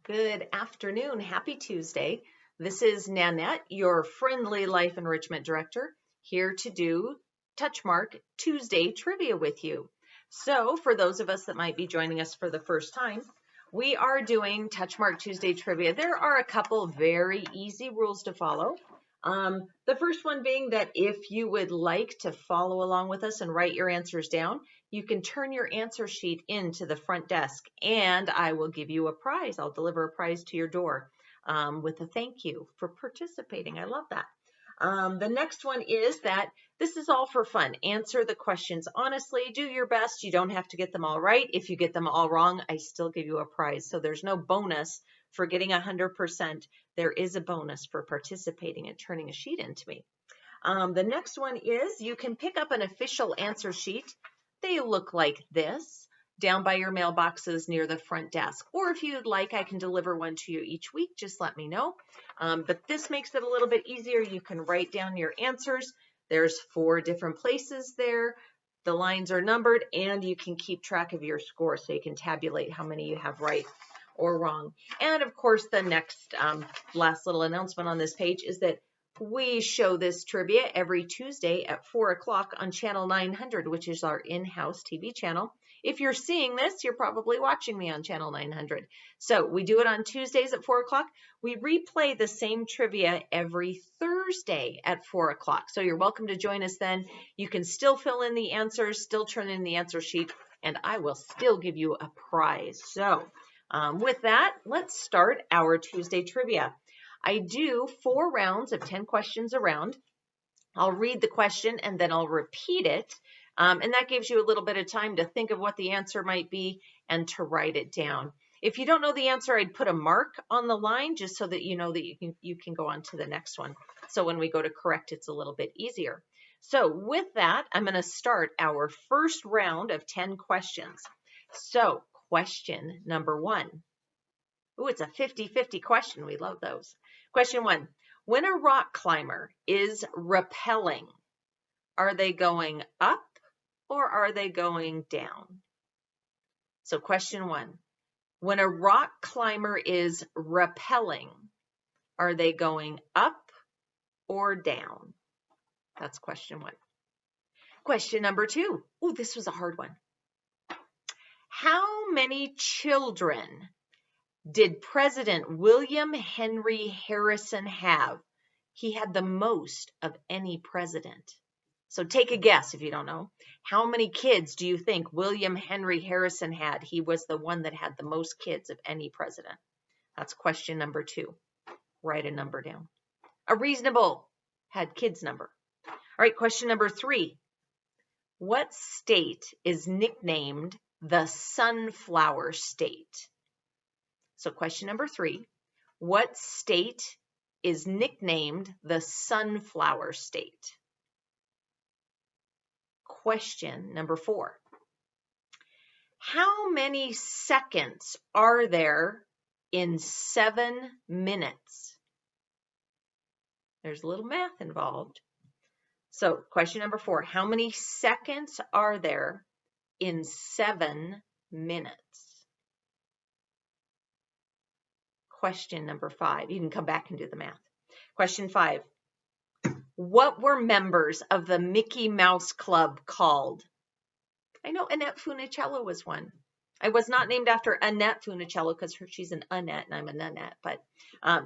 Good afternoon. Happy Tuesday. This is Nanette, your friendly life enrichment director, here to do Touchmark Tuesday trivia with you. So for those of us that might be joining us for the first time, we are doing Touchmark Tuesday trivia. There are a couple very easy rules to follow. The first one being that if you would like to follow along with us and write your answers down, you can turn your answer sheet into the front desk and I will give you a prize. I'll deliver a prize to your door with a thank you for participating. I love that. The next one is that this is all for fun. Answer the questions honestly. Do your best. You don't have to get them all right. If you get them all wrong, I still give you a prize. So there's no bonus for getting 100%. There is a bonus for participating and turning a sheet into me. The next one is you can pick up an official answer sheet. They look like this down by your mailboxes near the front desk. Or if you'd like, I can deliver one to you each week. Just let me know. But this makes it a little bit easier. You can write down your answers. There's 4 different places there. The lines are numbered and you can keep track of your score so you can tabulate how many you have right or wrong. And of course, the next last little announcement on this page is that we show this trivia every Tuesday at 4 o'clock on channel 900, which is our in-house TV channel. If you're seeing this, you're probably watching me on channel 900. So we do it on Tuesdays at 4 o'clock. We replay the same trivia every Thursday at 4 o'clock. So you're welcome to join us then. You can still fill in the answers, still turn in the answer sheet, and I will still give you a prize. So with that, let's start our Tuesday trivia. I do 4 rounds of 10 questions around. I'll read the question and then I'll repeat it. And that gives you a little bit of time to think of what the answer might be and to write it down. If you don't know the answer, I'd put a mark on the line just so that you know that you can go on to the next one. So when we go to correct, it's a little bit easier. So with that, I'm going to start our first round of 10 questions. So question number 1. Ooh, it's a 50-50 question. We love those. Question 1. When a rock climber is rappelling, are they going up or are they going down? So question 1. When a rock climber is rappelling, are they going up or down? That's question 1. Question number 2. Ooh, this was a hard one. How many children did President William Henry Harrison have? He had the most of any president. So take a guess if you don't know. How many kids do you think William Henry Harrison had? He was the one that had the most kids of any president. That's question number 2. Write a number down. A reasonable had kids number. All right, question number 3. What state is nicknamed the Sunflower State? So question number 3, what state is nicknamed the Sunflower State? Question number 4, how many seconds are there in 7 minutes? There's a little math involved. So question number 4, how many seconds are there in 7 minutes? Question number 5. You can come back and do the math. Question 5. What were members of the Mickey Mouse Club called? I know Annette Funicello was one. I was not named after Annette Funicello because she's an Annette and I'm a Nanette. But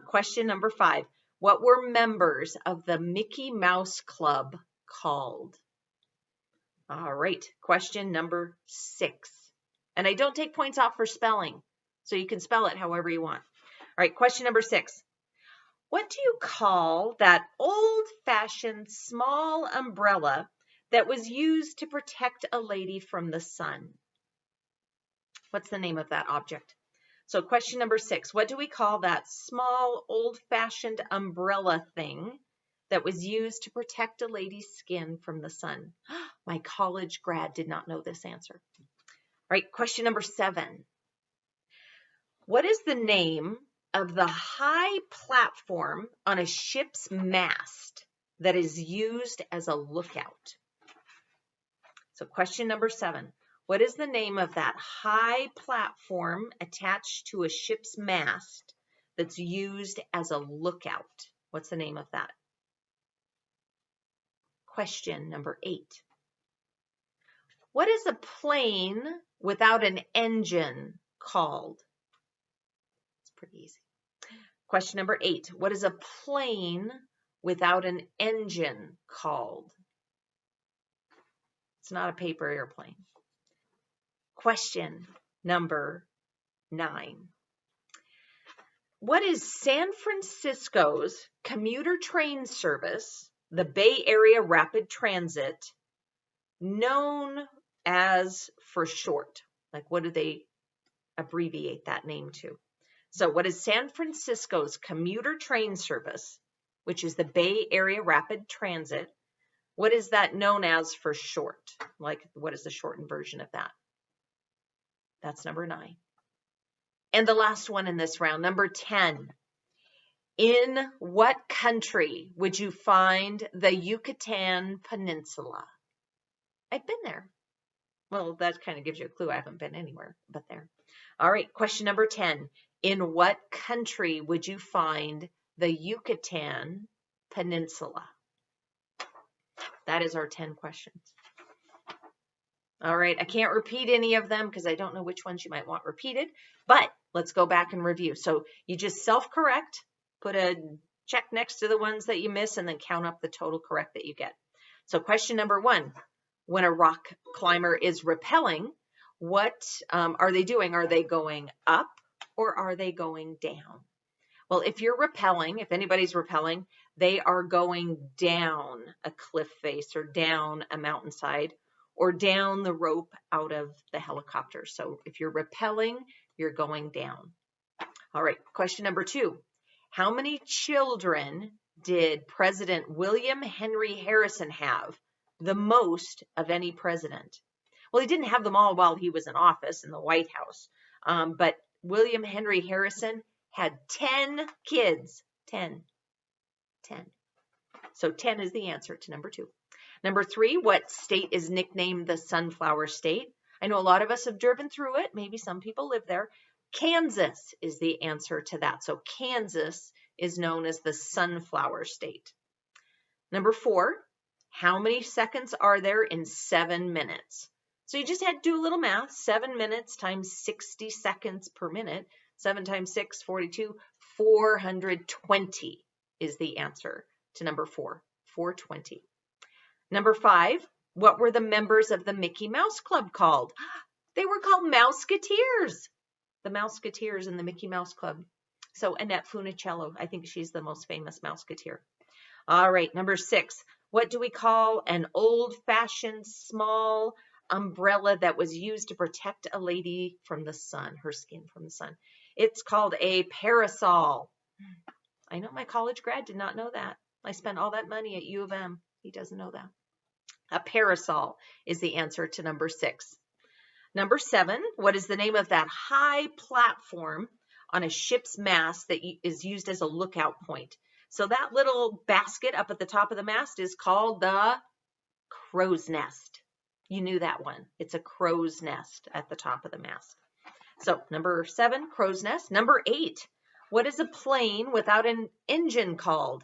question number 5. What were members of the Mickey Mouse Club called? All right. Question number 6. And I don't take points off for spelling. So you can spell it however you want. All right, question number 6. What do you call that old-fashioned small umbrella that was used to protect a lady from the sun? What's the name of that object? So question number 6. What do we call that small, old-fashioned umbrella thing that was used to protect a lady's skin from the sun? My college grad did not know this answer. All right, question number 7. What is the name of the high platform on a ship's mast that is used as a lookout? So question number 7. What is the name of that high platform attached to a ship's mast that's used as a lookout? What's the name of that? Question number 8. What is a plane without an engine called? It's pretty easy. Question number 8. What is a plane without an engine called? It's not a paper airplane. Question number 9. What is San Francisco's commuter train service, the Bay Area Rapid Transit, known as for short? Like, what do they abbreviate that name to? So what is San Francisco's commuter train service, which is the Bay Area Rapid Transit, what is that known as for short? Like, what is the shortened version of that? That's number 9. And the last one in this round, number 10. In what country would you find the Yucatan Peninsula? I've been there. Well, that kind of gives you a clue. I haven't been anywhere but there. All right, question number 10. In what country would you find the Yucatan Peninsula? That is our 10 questions. All right, I can't repeat any of them because I don't know which ones you might want repeated, but let's go back and review. So you just self-correct, put a check next to the ones that you miss, and then count up the total correct that you get. So question number 1, when a rock climber is rappelling, what are they doing? Are they going up or are they going down? Well, if you're rappelling, if anybody's rappelling, they are going down a cliff face or down a mountainside or down the rope out of the helicopter. So if you're rappelling, you're going down. All right, question number 2. How many children did President William Henry Harrison have? The most of any president. Well, he didn't have them all while he was in office in the White House, but William Henry Harrison had 10 kids. 10. So 10 is the answer to number 2. Number 3, what state is nicknamed the Sunflower State? I know a lot of us have driven through it. Maybe some people live there. Kansas is the answer to that. So Kansas is known as the Sunflower State. Number 4, how many seconds are there in 7 minutes? So you just had to do a little math. 7 minutes times 60 seconds per minute. 7 times 6, 42. 420 is the answer to number 4. 420. Number 5, what were the members of the Mickey Mouse Club called? They were called Mouseketeers. The Mouseketeers in the Mickey Mouse Club. So Annette Funicello, I think she's the most famous Mouseketeer. All right, number 6, what do we call an old-fashioned small umbrella that was used to protect a lady from the sun, her skin from the sun? It's called a parasol. I know my college grad did not know that. I spent all that money at U of M. He doesn't know that. A parasol is the answer to number 6. Number 7, what is the name of that high platform on a ship's mast that is used as a lookout point? So that little basket up at the top of the mast is called the crow's nest. You knew that one. It's a crow's nest at the top of the mast. So number 7, crow's nest. Number 8, what is a plane without an engine called?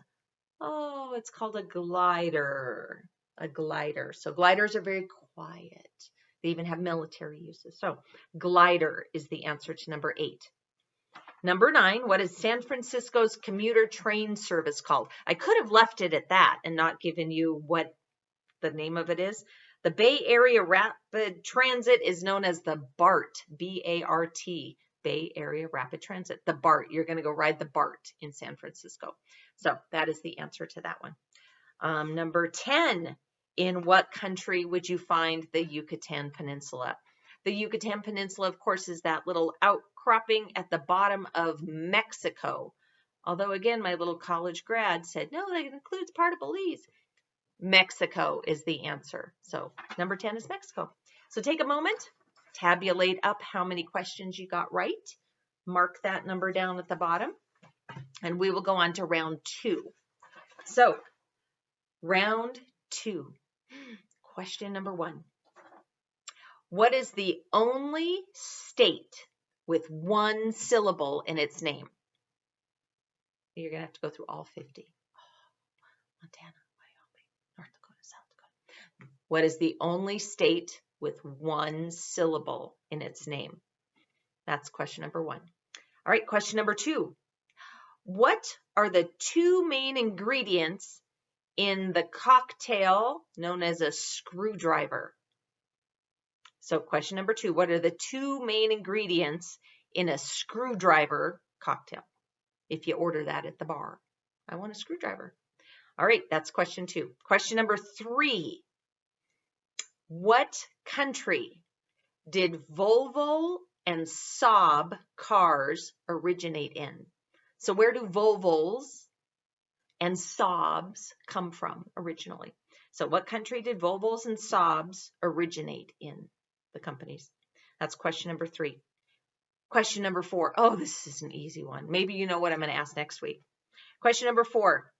Oh, it's called a glider. A glider. So gliders are very quiet. They even have military uses. So glider is the answer to number 8. Number 9, what is San Francisco's commuter train service called? I could have left it at that and not given you what the name of it is. The Bay Area Rapid Transit is known as the BART, B-A-R-T, Bay Area Rapid Transit. The BART. You're going to go ride the BART in San Francisco. So that is the answer to that one. Number 10, in what country would you find the Yucatan Peninsula? The Yucatan Peninsula, of course, is that little outcropping at the bottom of Mexico. Although, again, my little college grad said, no, that includes part of Belize. Mexico is the answer. So number 10 is Mexico. So take a moment, tabulate up how many questions you got right. Mark that number down at the bottom. And we will go on to round 2. So round 2. Question number 1. What is the only state with one syllable in its name? You're going to have to go through all 50. Montana, Wyoming, North Dakota, South Dakota. What is the only state with one syllable in its name? That's question number 1. All right, question number 2. What are the 2 main ingredients in the cocktail known as a screwdriver? So question number 2, what are the 2 main ingredients in a screwdriver cocktail? If you order that at the bar, I want a screwdriver. All right, that's question 2. Question number 3, what country did Volvo and Saab cars originate in? So where do Volvos and Saabs come from originally? So what country did Volvos and Saabs originate in, the companies? That's question number 3. Question number 4. Oh, this is an easy one. Maybe you know what I'm going to ask next week. Question number 4.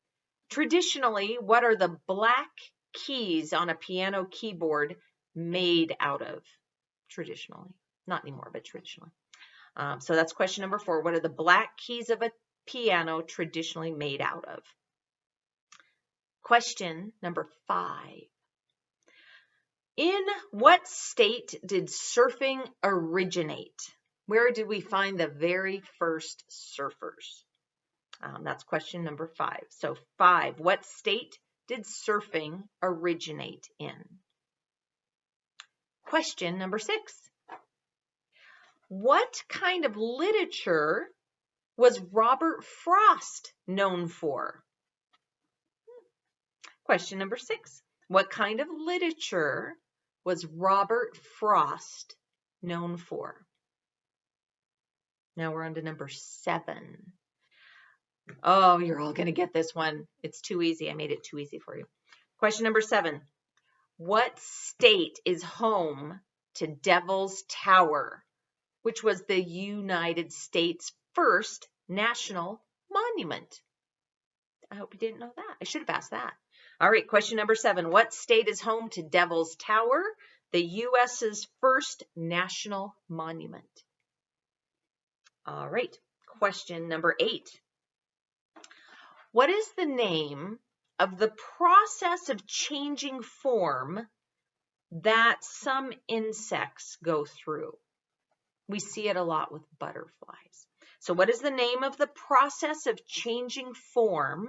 Traditionally, what are the black keys on a piano keyboard made out of? Traditionally. Not anymore, but traditionally. So that's question number 4. What are the black keys of a piano traditionally made out of? Question number 5. In what state did surfing originate? Where did we find the very first surfers? That's question number 5. So 5, what state did surfing originate in? Question number 6. What kind of literature was Robert Frost known for? Question number 6. What kind of literature was Robert Frost known for? Now we're on to number 7. Oh, you're all going to get this one. It's too easy. I made it too easy for you. Question number 7. What state is home to Devil's Tower, which was the United States' first national monument? I hope you didn't know that. I should have asked that. All right, question number 7. What state is home to Devil's Tower, the U.S.'s first national monument? All right, question number 8. What is the name of the process of changing form that some insects go through? We see it a lot with butterflies. So what is the name of the process of changing form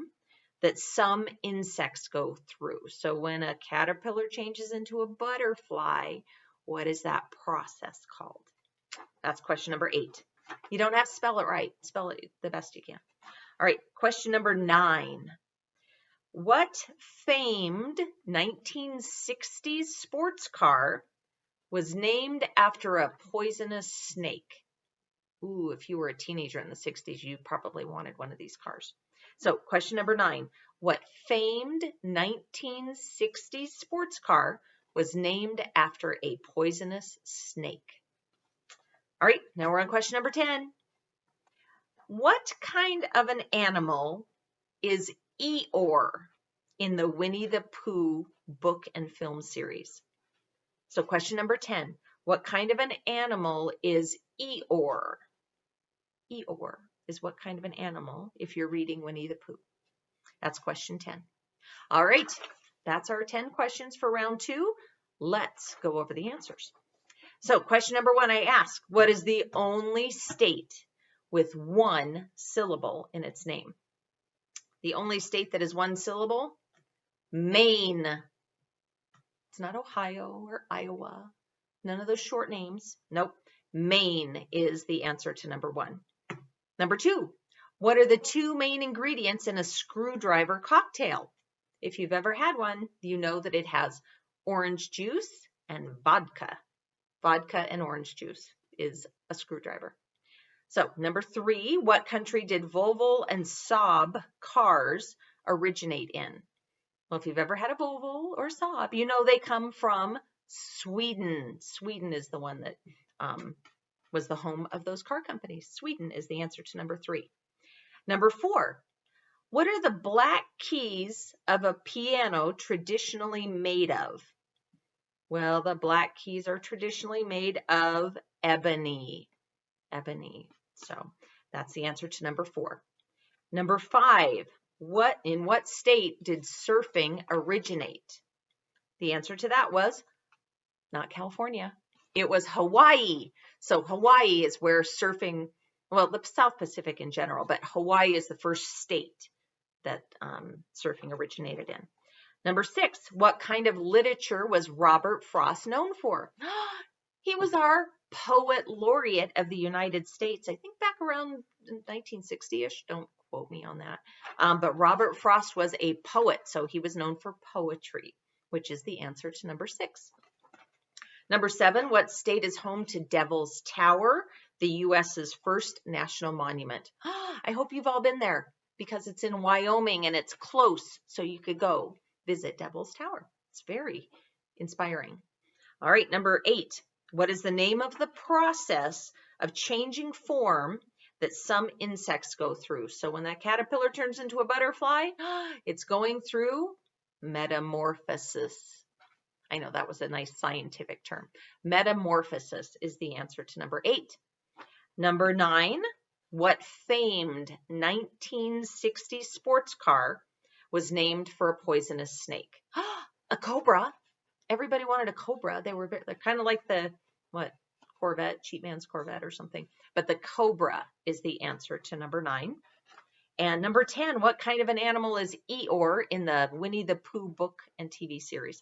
that some insects go through? So when a caterpillar changes into a butterfly, what is that process called? That's question number 8. You don't have to spell it right. Spell it the best you can. All right, question number 9. What famed 1960s sports car was named after a poisonous snake? Ooh, if you were a teenager in the 60s, you probably wanted one of these cars. So question number 9. What famed 1960s sports car was named after a poisonous snake? All right, now we're on question number 10. What kind of an animal is Eeyore in the Winnie the Pooh book and film series? So question number 10. What kind of an animal is Eeyore? Eeyore is what kind of an animal if you're reading Winnie the Pooh? That's question 10. All right, that's our 10 questions for round 2. Let's go over the answers. So question number 1, I ask, what is the only state with one syllable in its name? The only state that is one syllable? Maine. It's not Ohio or Iowa. None of those short names. Nope. Maine is the answer to number 1. Number 2, what are the 2 main ingredients in a screwdriver cocktail? If you've ever had one, you know that it has orange juice and vodka. Vodka and orange juice is a screwdriver. So number 3, what country did Volvo and Saab cars originate in? Well, if you've ever had a Volvo or Saab, you know they come from Sweden. Sweden is the one that was the home of those car companies. Sweden is the answer to number 3. Number 4, what are the black keys of a piano traditionally made of? Well, the black keys are traditionally made of ebony. Ebony. So that's the answer to number 4. Number 5, in what state did surfing originate? The answer to that was not California. It was Hawaii. So Hawaii is where surfing, well, the South Pacific in general, but Hawaii is the first state that surfing originated in. Number 6, what kind of literature was Robert Frost known for? He was our poet laureate of the United States, I think back around 1960-ish. Don't quote me on that. But Robert Frost was a poet, so he was known for poetry, which is the answer to number 6. Number 7, what state is home to Devil's Tower, the U.S.'s first national monument? I hope you've all been there because it's in Wyoming and it's close, so you could go visit Devil's Tower. It's very inspiring. All right, number 8, what is the name of the process of changing form that some insects go through? So when that caterpillar turns into a butterfly, it's going through metamorphosis. I know that was a nice scientific term. Metamorphosis is the answer to number 8. Number 9, what famed 1960 sports car was named for a poisonous snake? A cobra. Everybody wanted a cobra. They're kind of like the, Corvette, Cheap Man's Corvette or something. But the cobra is the answer to number 9. And number 10, what kind of an animal is Eeyore in the Winnie the Pooh book and TV series?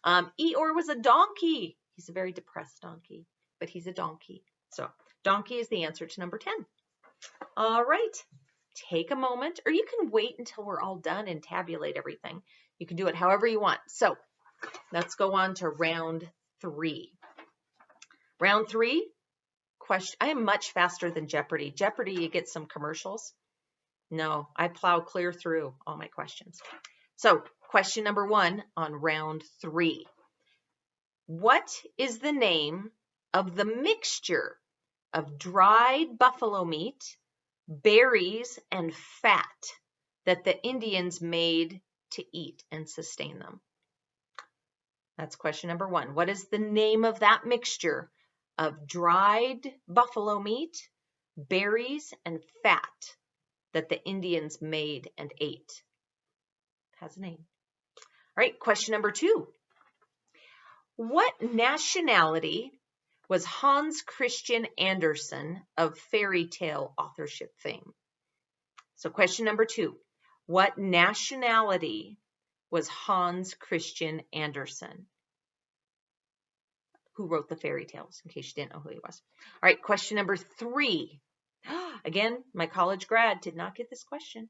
Eeyore was a donkey. He's a very depressed donkey, but he's a donkey. So donkey is the answer to number 10. All right, take a moment, or you can wait until we're all done and tabulate everything. You can do it however you want. So let's go on to round 3. Round 3, question. I am much faster than Jeopardy. Jeopardy, you get some commercials. No, I plow clear through all my questions. So question number 1 on round 3. What is the name of the mixture of dried buffalo meat, berries, and fat that the Indians made to eat and sustain them? That's question number 1. What is the name of that mixture of dried buffalo meat, berries, and fat that the Indians made and ate? It has a name. All right, question number 2. What nationality was Hans Christian Andersen of fairy tale authorship fame? So question number 2. What nationality was Hans Christian Andersen, who wrote the fairy tales, in case you didn't know who he was? All right, question number 3. Again, my college grad did not get this question.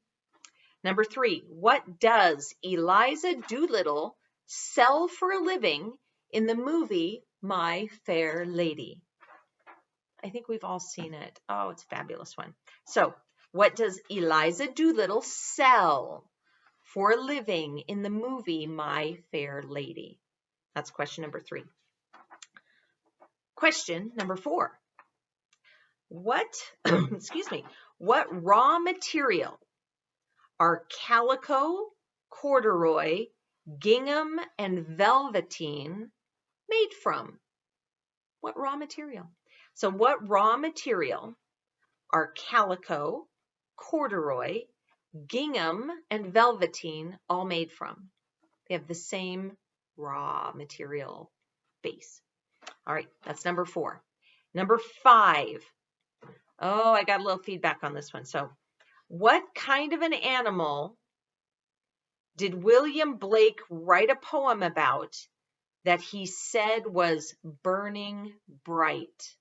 Number 3, what does Eliza Doolittle sell for a living in the movie My Fair Lady? I think we've all seen it. Oh, it's a fabulous one. So, what does Eliza Doolittle sell for a living in the movie My Fair Lady? That's question number 3. Question number 4. What raw material are calico, corduroy, gingham, and velveteen made from? What raw material? So what raw material are calico, corduroy, gingham, and velveteen all made from? They have the same raw material base. All right, that's number 4. Number 5. Oh, I got a little feedback on this one. So what kind of an animal did William Blake write a poem about that he said was burning bright?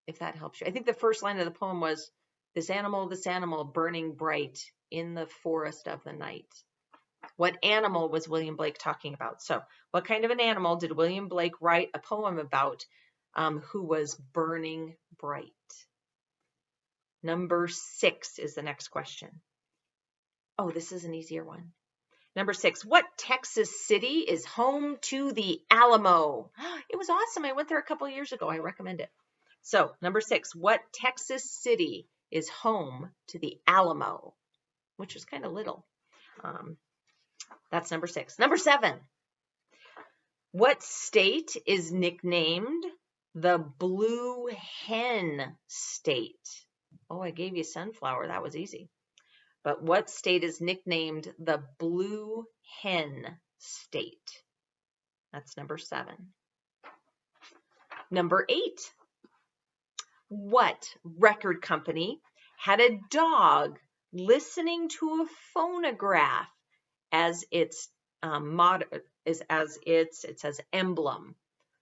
If that helps you. I think the first line of the poem was, this animal burning bright in the forest of the night. What animal was William Blake talking about? So what kind of an animal did William Blake write a poem about who was burning bright? Number 6 is the next question. Oh, this is an easier one. Number 6, what Texas city is home to the Alamo? It was awesome. I went there a couple of years ago. I recommend it. So number 6, what Texas city is home to the Alamo? Which is kind of little. That's number 6. Number 7, What state is nicknamed the Blue Hen State? Oh, I gave you sunflower. That was easy. But what state is nicknamed the Blue Hen State? That's number 7. Number 8. What record company had a dog listening to a phonograph as its it says emblem?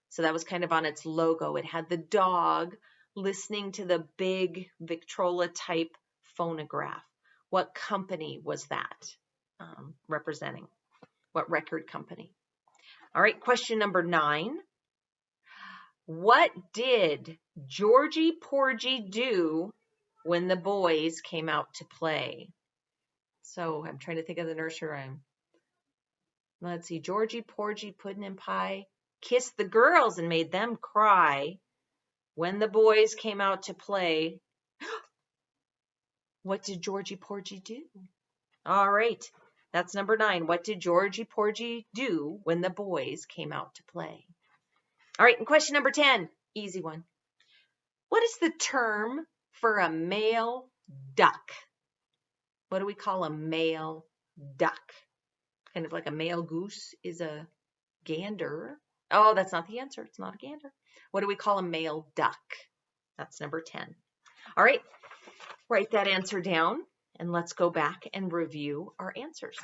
So that was kind of on its logo. It had the dog listening to the big Victrola type phonograph. What company was that representing? What record company? All right, question number 9. What did Georgie Porgy do when the boys came out to play? So I'm trying to think of the nursery rhyme. Let's see. Georgie Porgy, pudding and pie, kissed the girls and made them cry. When the boys came out to play, what did Georgie Porgy do? All right, that's number 9. What did Georgie Porgy do when the boys came out to play? All right, and question number 10, easy one. What is the term for a male duck? What do we call a male duck? Kind of like a male goose is a gander. Oh, that's not the answer. It's not a gander. What do we call a male duck? That's number 10. All right, write that answer down and let's go back and review our answers.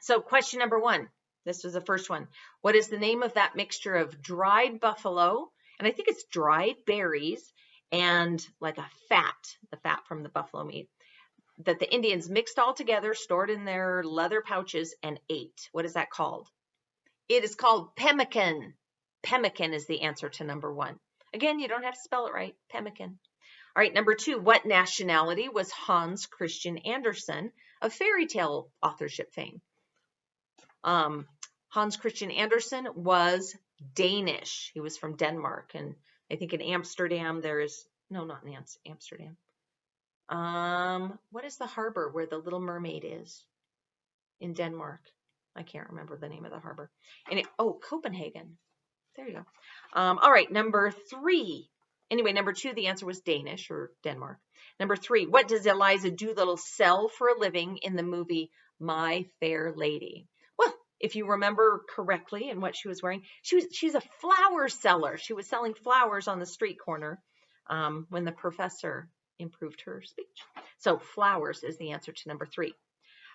So question number 1, this was the first one. What is the name of that mixture of dried buffalo, and I think it's dried berries, and like a fat, the fat from the buffalo meat, that the Indians mixed all together, stored in their leather pouches, and ate? What is that called? It is called pemmican. Pemmican is the answer to number 1. Again, you don't have to spell it right. Pemmican. All right, number 2, what nationality was Hans Christian Andersen of fairy tale authorship fame? Hans Christian Andersen was Danish. He was from Denmark, and I think in Amsterdam there is, no, not in Amsterdam. What is the harbor where the Little Mermaid is in Denmark? I can't remember the name of the harbor. And Copenhagen. There you go. All right, number 3. Anyway, number 2, the answer was Danish or Denmark. Number 3, what does Eliza Doolittle sell for a living in the movie My Fair Lady? Well, if you remember correctly and what she was wearing, she's a flower seller. She was selling flowers on the street corner when the professor improved her speech. So flowers is the answer to number 3.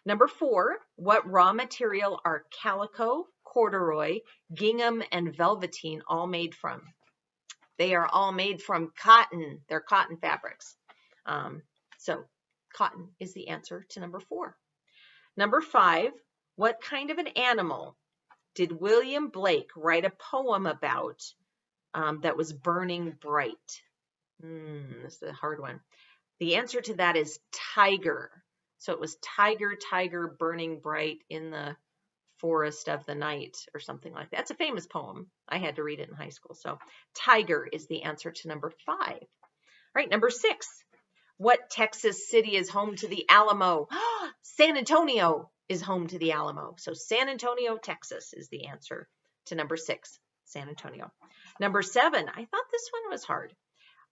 Number 4, what raw material are calico, corduroy, gingham, and velveteen all made from? They are all made from cotton. They're cotton fabrics. So cotton is the answer to number 4. Number 5, what kind of an animal did William Blake write a poem about that was burning bright? This is a hard one. The answer to that is tiger. So it was tiger, tiger, burning bright in the forest of the night or something like that. That's a famous poem. I had to read it in high school. So tiger is the answer to number 5. All right, number 6. What Texas city is home to the Alamo? San Antonio is home to the Alamo. So San Antonio, Texas is the answer to number 6, San Antonio. Number 7, I thought this one was hard.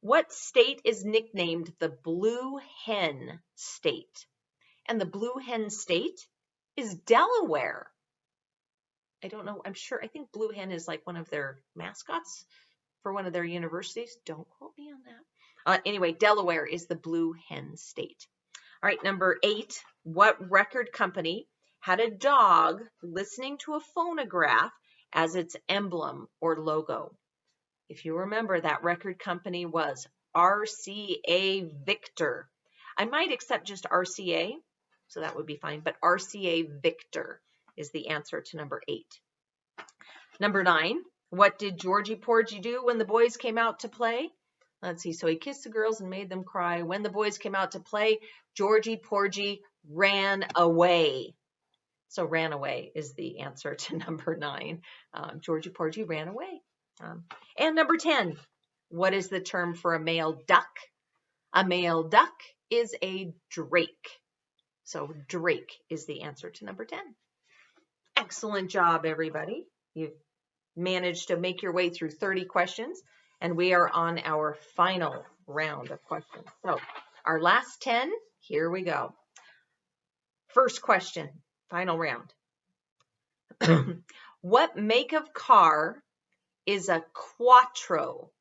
What state is nicknamed the Blue Hen State? And the Blue Hen State is Delaware. I don't know. I think Blue Hen is like one of their mascots for one of their universities. Don't quote me on that. Anyway, Delaware is the Blue Hen State. All right, number 8. What record company had a dog listening to a phonograph as its emblem or logo? If you remember, that record company was RCA Victor. I might accept just RCA, so that would be fine, but RCA Victor is the answer to number 8. Number 9, what did Georgie Porgy do when the boys came out to play? Let's see, so he kissed the girls and made them cry. When the boys came out to play, Georgie Porgy ran away. So ran away is the answer to number 9. Georgie Porgy ran away. And number 10, what is the term for a male duck? A male duck is a drake. So drake is the answer to number 10. Excellent job, everybody. You've managed to make your way through 30 questions, and we are on our final round of questions. So our last 10, here we go. First question, final round. What make of car is a quattro?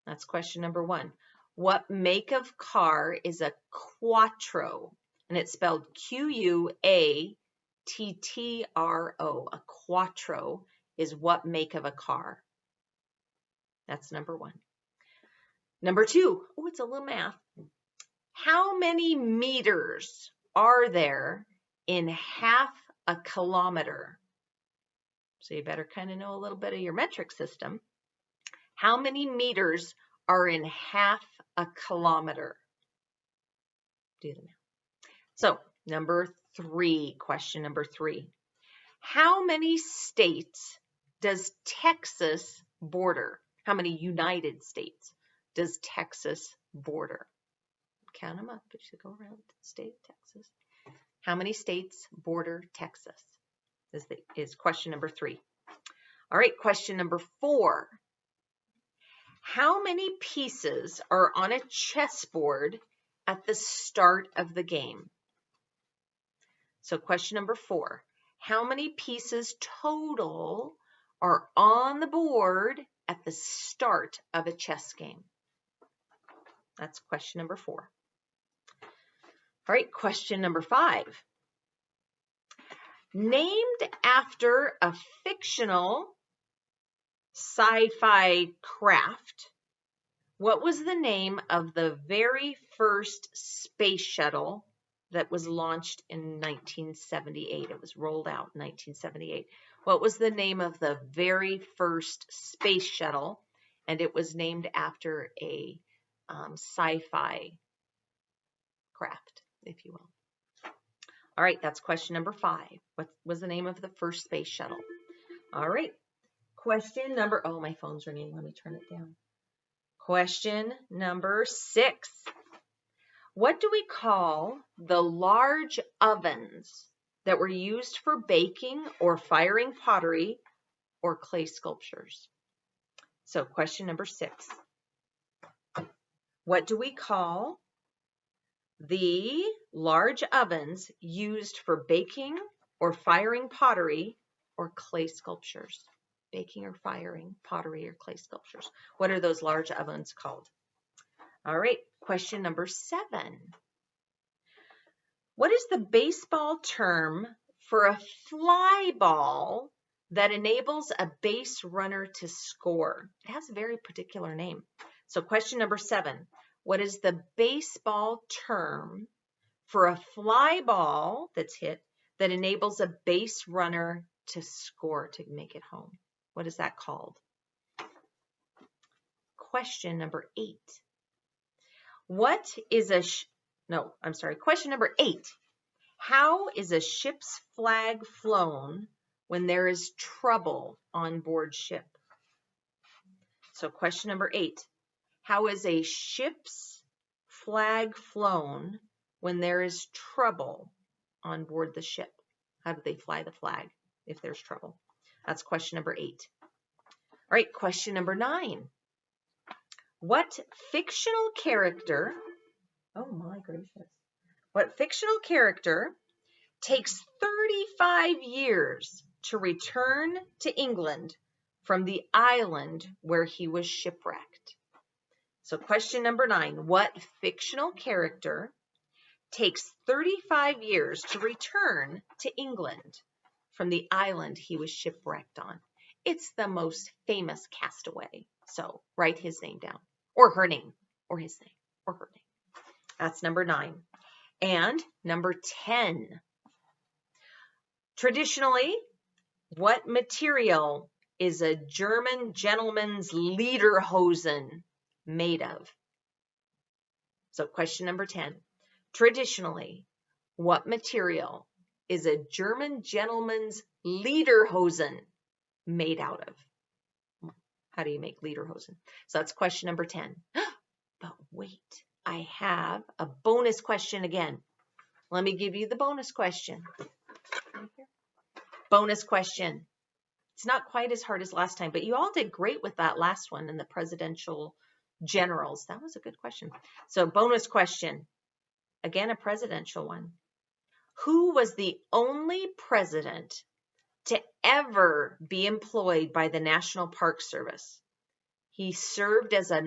That's question number 1. What make of car is a quattro? And it's spelled Quattro. A quattro is what make of a car. That's number 1. Number 2, oh, it's a little math. How many meters are there in half a kilometer? So you better kind of know a little bit of your metric system. How many meters are in half a kilometer? Do the math. So number 3, question number 3. How many states does Texas border? How many United States does Texas border? Count them up as you go around the state of Texas. How many states border Texas? Is question number 3. All right, question number 4. How many pieces are on a chessboard at the start of the game? So question number 4. How many pieces total are on the board at the start of a chess game? That's question number 4. All right, question number 5. Named after a fictional sci-fi craft, what was the name of the very first space shuttle that was launched in 1978? It was rolled out in 1978. What was the name of the very first space shuttle? And it was named after a sci-fi craft, if you will. All right, that's question number 5. What was the name of the first space shuttle? All right, question number, oh, my phone's ringing. Let me turn it down. Question number 6. What do we call the large ovens that were used for baking or firing pottery or clay sculptures? So question number 6. What do we call the large ovens used for baking or firing pottery or clay sculptures? Baking or firing pottery or clay sculptures. What are those large ovens called? All right, question number 7. What is the baseball term for a fly ball that enables a base runner to score? It has a very particular name. So question number 7. What is the baseball term for a fly ball that's hit that enables a base runner to score, to make it home? What is that called? Question number 8. Question number 8. How is a ship's flag flown when there is trouble on board ship? So question number 8. How is a ship's flag flown when there is trouble on board the ship? How do they fly the flag if there's trouble? That's question number 8. All right, question number 9. What fictional character, oh my gracious, what fictional character takes 35 years to return to England from the island where he was shipwrecked? So question number 9, what fictional character takes 35 years to return to England from the island he was shipwrecked on? It's the most famous castaway. So write his name down, or her name, or his name, or her name. That's number 9. And number 10. Traditionally, what material is a German gentleman's lederhosen made of? So question number 10. Traditionally, what material is a German gentleman's lederhosen made out of? How do you make lederhosen? So that's question number 10. But wait, I have a bonus question again. Let me give you the bonus question. Bonus question. It's not quite as hard as last time, but you all did great with that last one in the presidential generals. That was a good question. So bonus question, again, a presidential one. Who was the only president to ever be employed by the National Park Service? He served as a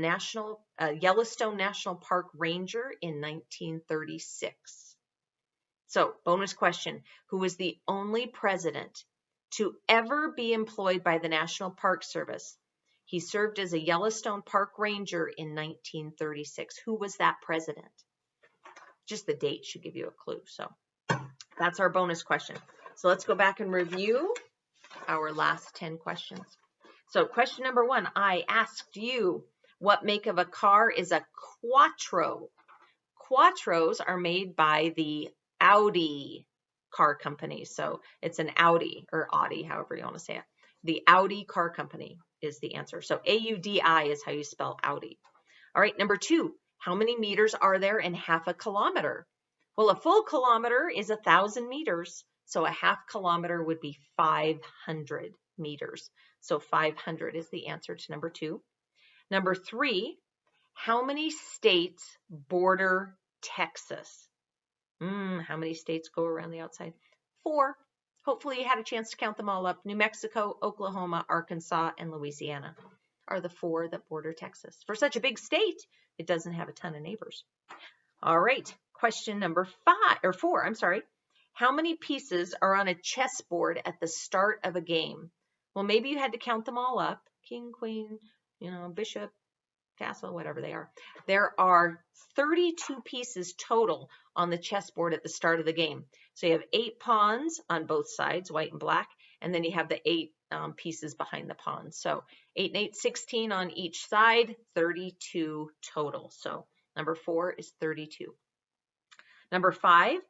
Yellowstone National Park ranger in 1936. So, bonus question, who was the only president to ever be employed by the National Park Service? He served as a Yellowstone Park ranger in 1936. Who was that president? Just the date should give you a clue. So, that's our bonus question. So, let's go back and review our last 10 questions. So question number 1, I asked you, what make of a car is a quattro? Quattros are made by the Audi car company. So it's an Audi, or Audi, however you want to say it. The Audi car company is the answer. So A-U-D-I is how you spell Audi. All right, number 2, how many meters are there in half a kilometer? Well, a full kilometer is 1,000 meters. So a half kilometer would be 500 meters. So 500 is the answer to number 2. Number 3, how many states border Texas? How many states go around the outside? 4. Hopefully you had a chance to count them all up. New Mexico, Oklahoma, Arkansas, and Louisiana are the 4 that border Texas. For such a big state, it doesn't have a ton of neighbors. All right, question number 4, How many pieces are on a chessboard at the start of a game? Well, maybe you had to count them all up. King, queen, bishop, castle, whatever they are. There are 32 pieces total on the chessboard at the start of the game. So you have 8 pawns on both sides, white and black, and then you have the 8 pieces behind the pawns. So 8 and 8, 16 on each side, 32 total. So number 4 is 32. Number 5,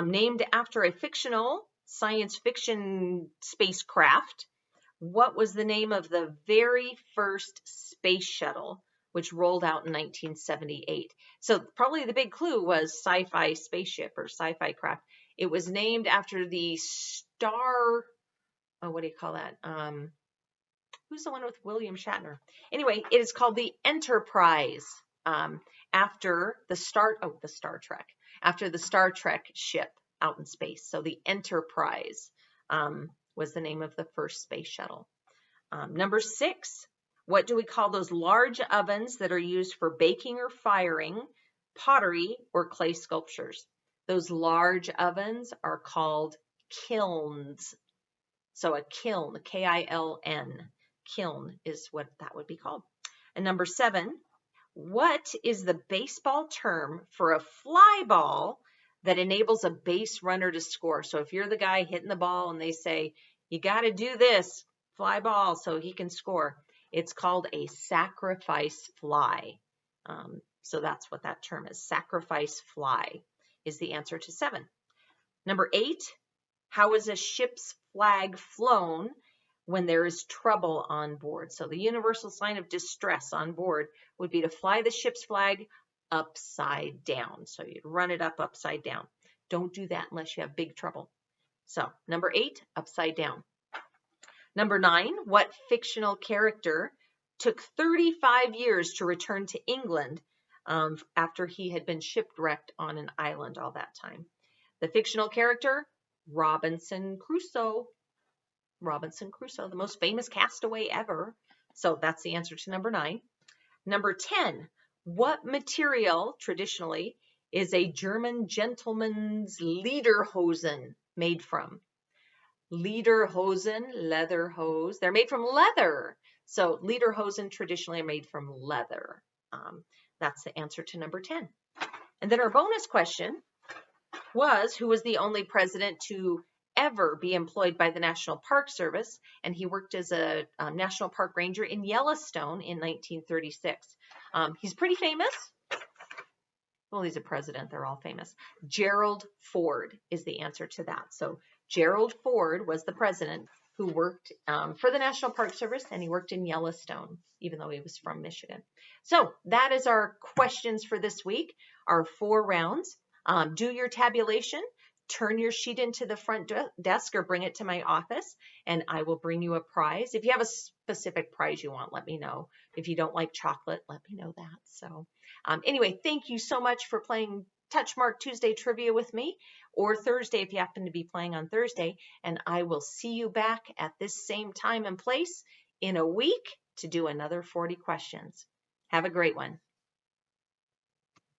named after a fictional science fiction spacecraft. What was the name of the very first space shuttle, which rolled out in 1978? So probably the big clue was sci-fi spaceship or sci-fi craft. It was named after the star, what do you call that? Who's the one with William Shatner? Anyway, it is called the Enterprise, after the Star Trek ship out in space. So the Enterprise was the name of the first space shuttle. Number 6, what do we call those large ovens that are used for baking or firing pottery or clay sculptures? Those large ovens are called kilns. So a kiln, K-I-L-N, kiln is what that would be called. And number 7, what is the baseball term for a fly ball that enables a base runner to score? So if you're the guy hitting the ball and they say, you got to do this, fly ball, so he can score, it's called a sacrifice fly. So that's what that term is. Sacrifice fly is the answer to 7. Number 8, how is a ship's flag flown when there is trouble on board? So the universal sign of distress on board would be to fly the ship's flag upside down. So you'd run it up upside down. Don't do that unless you have big trouble. So number 8, upside down. Number 9, what fictional character took 35 years to return to England after he had been shipwrecked on an island all that time? The fictional character, Robinson Crusoe. Robinson Crusoe, the most famous castaway ever. So that's the answer to number 9. Number 10, what material traditionally is a German gentleman's lederhosen made from? Lederhosen, leather hose, they're made from leather. So lederhosen traditionally are made from leather. That's the answer to number 10. And then our bonus question was, who was the only president to ever be employed by the National Park Service? And he worked as a National Park Ranger in Yellowstone in 1936. He's pretty famous. Well, he's a president. They're all famous. Gerald Ford is the answer to that. So Gerald Ford was the president who worked for the National Park Service, and he worked in Yellowstone, even though he was from Michigan. So that is our questions for this week, our 4 rounds. Do your tabulation. turn your sheet into the front desk or bring it to my office, and I will bring you a prize. If you have a specific prize you want, let me know. If you don't like chocolate, let me know that. So anyway, thank you so much for playing Touchmark Tuesday Trivia with me, or Thursday if you happen to be playing on Thursday, and I will see you back at this same time and place in a week to do another 40 questions. Have a great one.